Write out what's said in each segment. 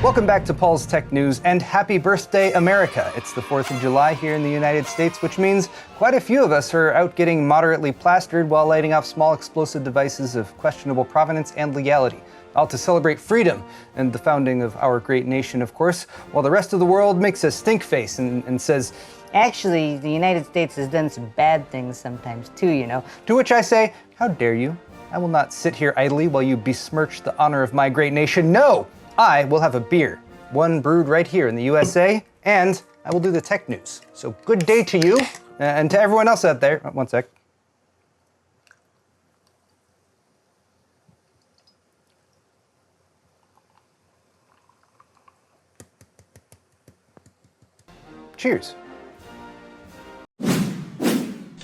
Welcome back to Paul's Tech News, and happy birthday, America. It's the 4th of July here in the United States, which means quite a few of us are out getting moderately plastered while lighting off small explosive devices of questionable provenance and legality. All to celebrate freedom and the founding of our great nation, of course, while the rest of the world makes a stink face and says, actually, the United States has done some bad things sometimes too, you know. To which I say, how dare you? I will not sit here idly while you besmirch the honor of my great nation. No! I will have a beer, one brewed right here in the USA, and I will do the tech news. So good day to you, and to everyone else out there. One sec. Cheers.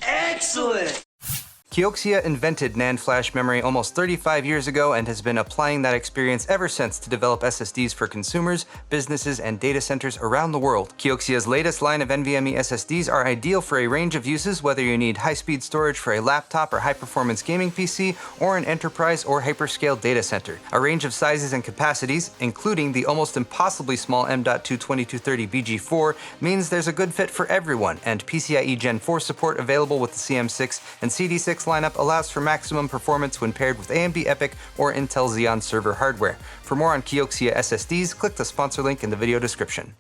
Excellent! Kioxia invented NAND flash memory almost 35 years ago and has been applying that experience ever since to develop SSDs for consumers, businesses, and data centers around the world. Kioxia's latest line of NVMe SSDs are ideal for a range of uses, whether you need high-speed storage for a laptop or high-performance gaming PC, or an enterprise or hyperscale data center. A range of sizes and capacities, including the almost impossibly small M.2 2230 BG4, means there's a good fit for everyone, and PCIe Gen 4 support available with the CM6 and CD6 lineup allows for maximum performance when paired with AMD EPYC or Intel Xeon server hardware. For more on Kioxia SSDs, click the sponsor link in the video description.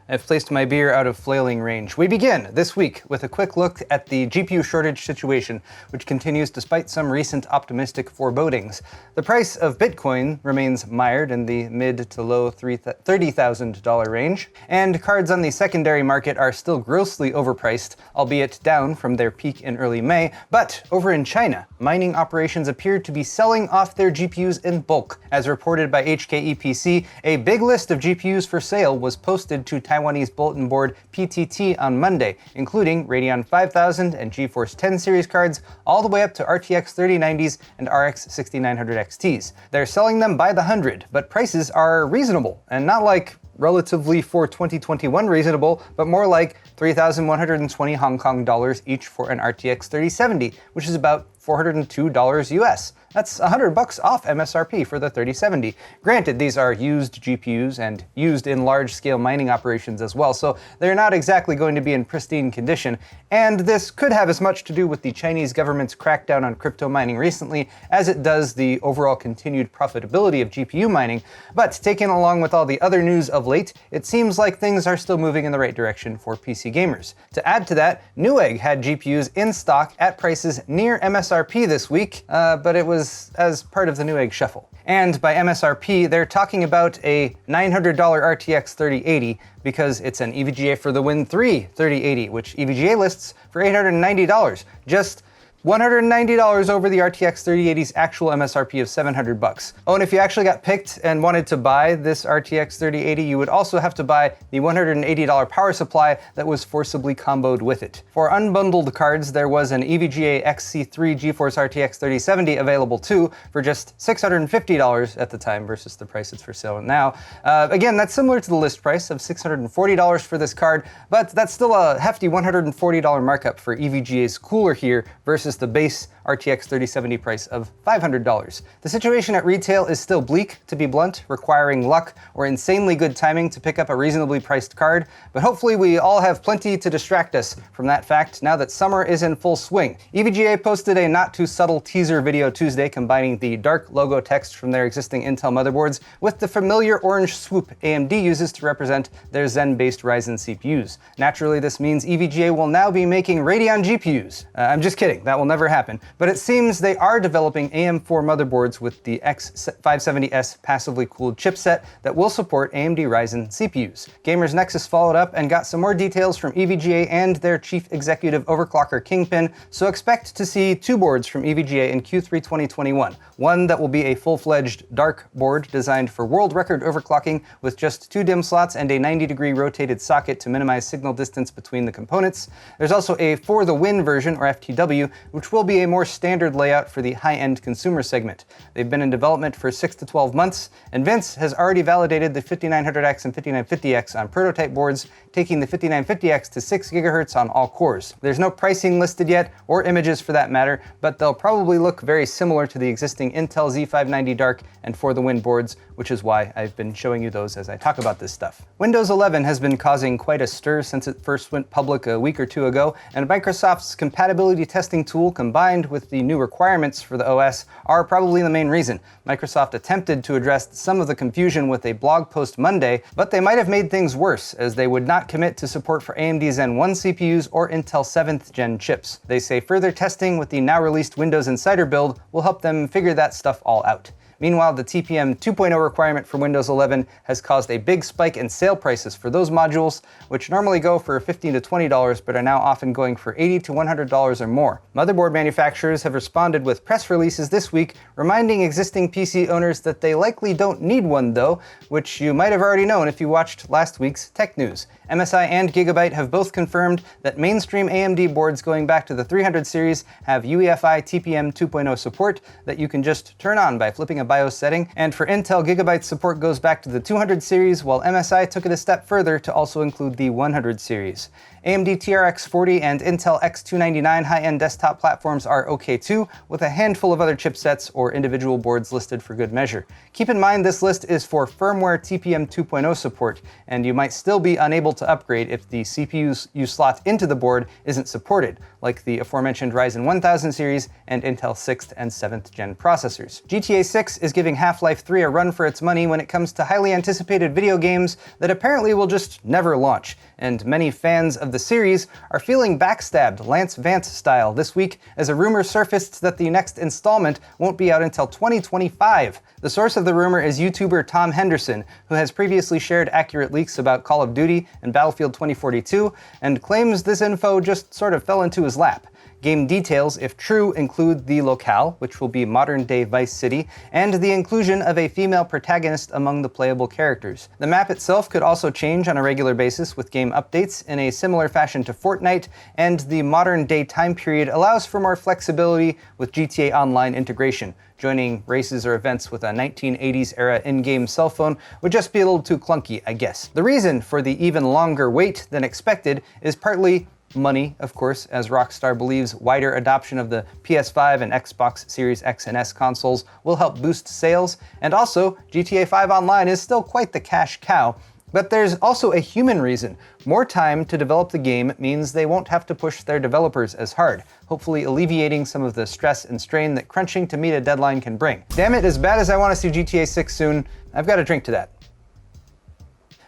I've placed my beer out of flailing range. We begin this week with a quick look at the GPU shortage situation, which continues despite some recent optimistic forebodings. The price of Bitcoin remains mired in the mid to low $30,000 range, and cards on the secondary market are still grossly overpriced, albeit down from their peak in early May. But over in China, mining operations appear to be selling off their GPUs in bulk. As reported by HKEPC, a big list of GPUs for sale was posted to Taiwanese bulletin board PTT on Monday, including Radeon 5000 and GeForce 10 series cards, all the way up to RTX 3090s and RX 6900 XTs. They're selling them by the hundred, but prices are reasonable, and not like relatively for 2021 reasonable, but more like 3,120 Hong Kong dollars each for an RTX 3070, which is about $402 US. That's $100 off MSRP for the 3070. Granted, these are used GPUs and used in large-scale mining operations as well, so they're not exactly going to be in pristine condition, and this could have as much to do with the Chinese government's crackdown on crypto mining recently as it does the overall continued profitability of GPU mining. But taken along with all the other news of late, it seems like things are still moving in the right direction for PC gamers. To add to that, Newegg had GPUs in stock at prices near MSRP this week, but it was as part of the Newegg shuffle. And by MSRP, they're talking about a $900 RTX 3080 because it's an EVGA for the Win 3 3080, which EVGA lists for $890. Just $190 over the RTX 3080's actual MSRP of $700. Oh, and if you actually got picked and wanted to buy this RTX 3080, you would also have to buy the $180 power supply that was forcibly comboed with it. For unbundled cards, there was an EVGA XC3 GeForce RTX 3070 available too, for just $650 at the time versus the price it's for sale now. Again, that's similar to the list price of $640 for this card, but that's still a hefty $140 markup for EVGA's cooler here versus the base RTX 3070 price of $500. The situation at retail is still bleak, to be blunt, requiring luck or insanely good timing to pick up a reasonably priced card, but hopefully we all have plenty to distract us from that fact now that summer is in full swing. EVGA posted a not too subtle teaser video Tuesday combining the dark logo text from their existing Intel motherboards with the familiar orange swoop AMD uses to represent their Zen-based Ryzen CPUs. Naturally, this means EVGA will now be making Radeon GPUs. I'm just kidding, that will never happen. But it seems they are developing AM4 motherboards with the X570S passively cooled chipset that will support AMD Ryzen CPUs. Gamers Nexus followed up and got some more details from EVGA and their chief executive overclocker Kingpin, so expect to see two boards from EVGA in Q3 2021. One that will be a full-fledged dark board designed for world record overclocking with just 2 DIMM slots and a 90-degree rotated socket to minimize signal distance between the components. There's also a For the Win version, or FTW, which will be a more more standard layout for the high-end consumer segment. They've been in development for 6 to 12 months, and Vince has already validated the 5900X and 5950X on prototype boards, taking the 5950X to 6 GHz on all cores. There's no pricing listed yet, or images for that matter, but they'll probably look very similar to the existing Intel Z590 Dark and For the Win boards, which is why I've been showing you those as I talk about this stuff. Windows 11 has been causing quite a stir since it first went public a week or two ago, and Microsoft's compatibility testing tool combined with the new requirements for the OS are probably the main reason. Microsoft attempted to address some of the confusion with a blog post Monday, but they might have made things worse, as they would not commit to support for AMD Zen 1 CPUs or Intel 7th gen chips. They say further testing with the now released Windows Insider build will help them figure that stuff all out. Meanwhile, the TPM 2.0 requirement for Windows 11 has caused a big spike in sale prices for those modules, which normally go for $15 to $20 but are now often going for $80 to $100 or more. Motherboard manufacturers have responded with press releases this week reminding existing PC owners that they likely don't need one though, which you might have already known if you watched last week's tech news. MSI and Gigabyte have both confirmed that mainstream AMD boards going back to the 300 series have UEFI TPM 2.0 support that you can just turn on by flipping a BIOS setting, and for Intel, Gigabyte support goes back to the 200 series, while MSI took it a step further to also include the 100 series. AMD TRX 40 and Intel X299 high-end desktop platforms are okay too, with a handful of other chipsets or individual boards listed for good measure. Keep in mind this list is for firmware TPM 2.0 support, and you might still be unable to upgrade if the CPUs you slot into the board isn't supported, like the aforementioned Ryzen 1000 series and Intel 6th and 7th gen processors. GTA 6 is giving Half-Life 3 a run for its money when it comes to highly anticipated video games that apparently will just never launch, and many fans of the series are feeling backstabbed Lance Vance style this week as a rumor surfaced that the next installment won't be out until 2025. The source of the rumor is YouTuber Tom Henderson, who has previously shared accurate leaks about Call of Duty and Battlefield 2042, and claims this info just sort of fell into his lap. Game details, if true, include the locale, which will be modern-day Vice City, and the inclusion of a female protagonist among the playable characters. The map itself could also change on a regular basis with game updates in a similar fashion to Fortnite, and the modern-day time period allows for more flexibility with GTA Online integration. Joining races or events with a 1980s-era in-game cell phone would just be a little too clunky, I guess. The reason for the even longer wait than expected is partly money, of course, as Rockstar believes wider adoption of the PS5 and Xbox Series X and S consoles will help boost sales, and also GTA 5 Online is still quite the cash cow. But there's also a human reason. More time to develop the game means they won't have to push their developers as hard, hopefully alleviating some of the stress and strain that crunching to meet a deadline can bring. Damn it, as bad as I want to see GTA 6 soon, I've got to drink to that.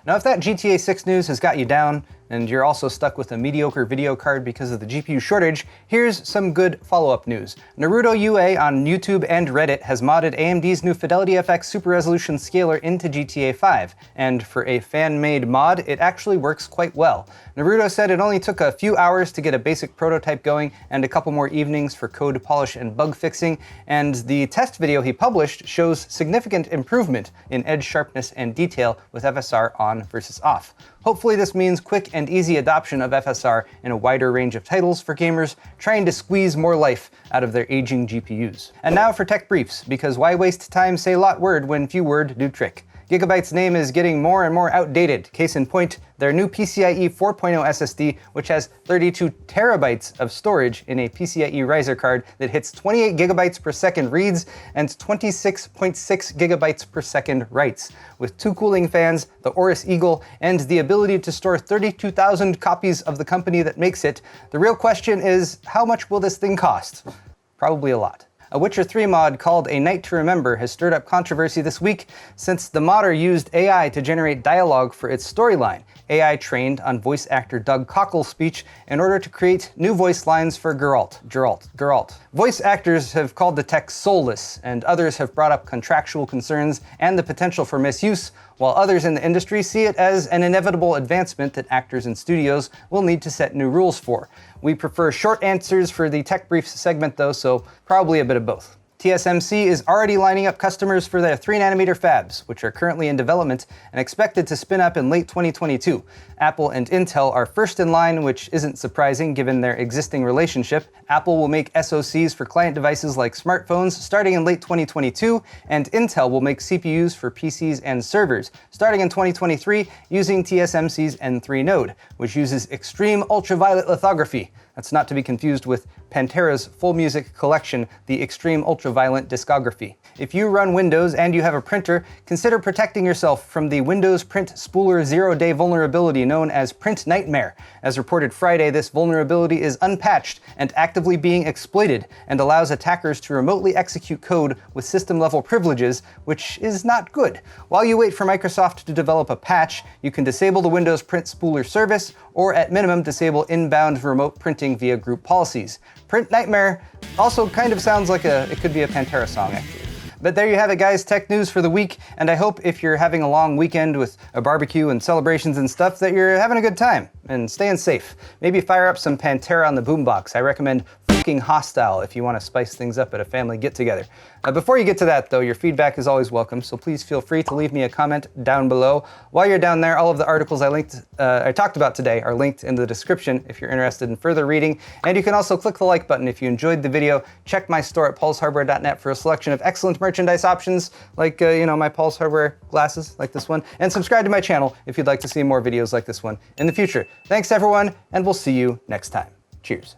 Now, if that GTA 6 news has got you down, and you're also stuck with a mediocre video card because of the GPU shortage, here's some good follow-up news. Naruto UA on YouTube and Reddit has modded AMD's new FidelityFx Super Resolution Scaler into GTA 5, and for a fan-made mod, it actually works quite well. Naruto said it only took a few hours to get a basic prototype going and a couple more evenings for code polish and bug fixing, and the test video he published shows significant improvement in edge sharpness and detail with FSR on versus off. Hopefully this means quick and easy adoption of FSR in a wider range of titles for gamers trying to squeeze more life out of their aging GPUs. And now for tech briefs, because why waste time say lot word when few word do trick. Gigabyte's name is getting more and more outdated. Case in point, their new PCIe 4.0 SSD, which has 32 terabytes of storage in a PCIe riser card that hits 28 gigabytes per second reads and 26.6 gigabytes per second writes. With two cooling fans, the Aorus Eagle, and the ability to store 32,000 copies of the company that makes it, the real question is, how much will this thing cost? Probably a lot. A Witcher 3 mod called A Night to Remember has stirred up controversy this week since the modder used AI to generate dialogue for its storyline. AI trained on voice actor Doug Cockle's speech in order to create new voice lines for Geralt. Voice actors have called the tech soulless, and others have brought up contractual concerns and the potential for misuse, while others in the industry see it as an inevitable advancement that actors and studios will need to set new rules for. We prefer short answers for the Tech Briefs segment though, so probably a bit of both. TSMC is already lining up customers for their 3nm fabs, which are currently in development and expected to spin up in late 2022. Apple and Intel are first in line, which isn't surprising given their existing relationship. Apple will make SoCs for client devices like smartphones starting in late 2022, and Intel will make CPUs for PCs and servers starting in 2023 using TSMC's N3 node, which uses extreme ultraviolet lithography. That's not to be confused with Pantera's full music collection, the Extreme Ultraviolet Discography. If you run Windows and you have a printer, consider protecting yourself from the Windows Print Spooler zero-day vulnerability known as PrintNightmare. As reported Friday, this vulnerability is unpatched and actively being exploited and allows attackers to remotely execute code with system-level privileges, which is not good. While you wait for Microsoft to develop a patch, you can disable the Windows Print Spooler service, or at minimum disable inbound remote printing via group policies. PrintNightmare also kind of sounds like it could be a Pantera song, actually. But there you have it, guys, tech news for the week, and I hope if you're having a long weekend with a barbecue and celebrations and stuff that you're having a good time and staying safe. Maybe fire up some Pantera on the boombox. I recommend Fucking Hostile if you want to spice things up at a family get-together. Before you get to that, though, your feedback is always welcome, so please feel free to leave me a comment down below. While you're down there, all of the articles I talked about today are linked in the description if you're interested in further reading, and you can also click the like button if you enjoyed the video. Check my store at paulshardware.net for a selection of excellent merchandise options, like my Paul's Hardware glasses, like this one, and subscribe to my channel if you'd like to see more videos like this one in the future. Thanks, everyone, and we'll see you next time. Cheers.